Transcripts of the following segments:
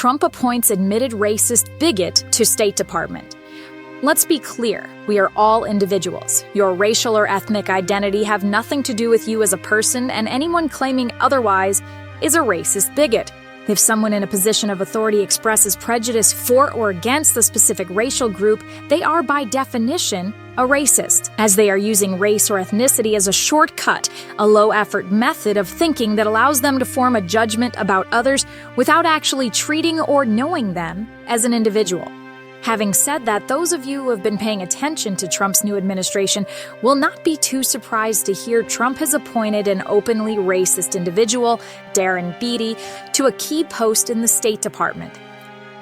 Trump appoints admitted racist bigot to State Department. Let's be clear, we are all individuals. Your racial or ethnic identity have nothing to do with you as a person, and anyone claiming otherwise is a racist bigot. If someone in a position of authority expresses prejudice for or against a specific racial group, they are by definition a racist, as they are using race or ethnicity as a shortcut, a low-effort method of thinking that allows them to form a judgment about others without actually treating or knowing them as an individual. Having said that, those of you who have been paying attention to Trump's new administration will not be too surprised to hear Trump has appointed an openly racist individual, Darren Beattie, to a key post in the State Department.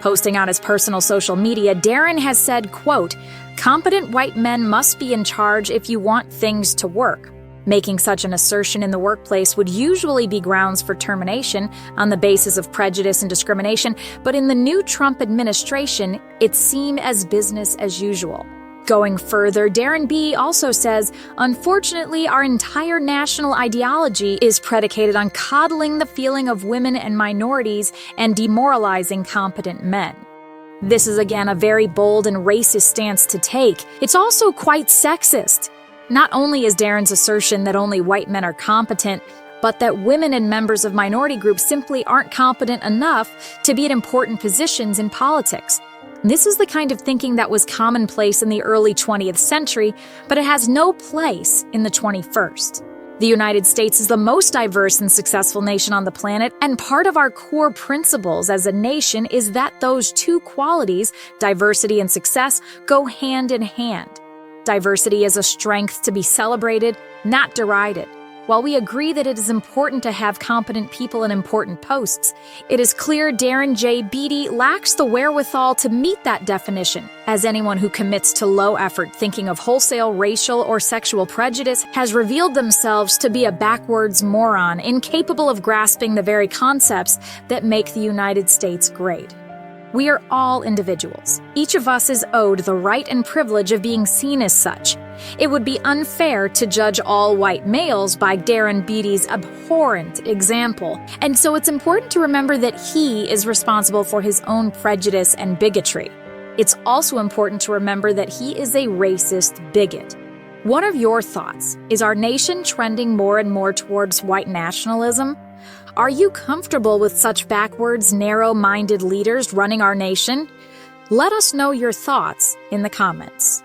Posting on his personal social media, Darren has said, quote, "Competent white men must be in charge if you want things to work." Making such an assertion in the workplace would usually be grounds for termination on the basis of prejudice and discrimination, but in the new Trump administration, it seemed as business as usual. Going further, Darren Beattie also says, "Unfortunately, our entire national ideology is predicated on coddling the feeling of women and minorities and demoralizing competent men." This is again a very bold and racist stance to take. It's also quite sexist. Not only is Darren's assertion that only white men are competent, but that women and members of minority groups simply aren't competent enough to be at important positions in politics. This is the kind of thinking that was commonplace in the early 20th century, but it has no place in the 21st. The United States is the most diverse and successful nation on the planet, and part of our core principles as a nation is that those two qualities, diversity and success, go hand in hand. Diversity is a strength to be celebrated, not derided. While we agree that it is important to have competent people in important posts, it is clear Darren J. Beattie lacks the wherewithal to meet that definition, as anyone who commits to low-effort thinking of wholesale racial or sexual prejudice has revealed themselves to be a backwards moron, incapable of grasping the very concepts that make the United States great. We are all individuals. Each of us is owed the right and privilege of being seen as such. It would be unfair to judge all white males by Darren Beattie's abhorrent example, and so it's important to remember that he is responsible for his own prejudice and bigotry. It's also important to remember that he is a racist bigot. What are your thoughts? Is our nation trending more and more towards white nationalism? Are you comfortable with such backwards, narrow-minded leaders running our nation? Let us know your thoughts in the comments.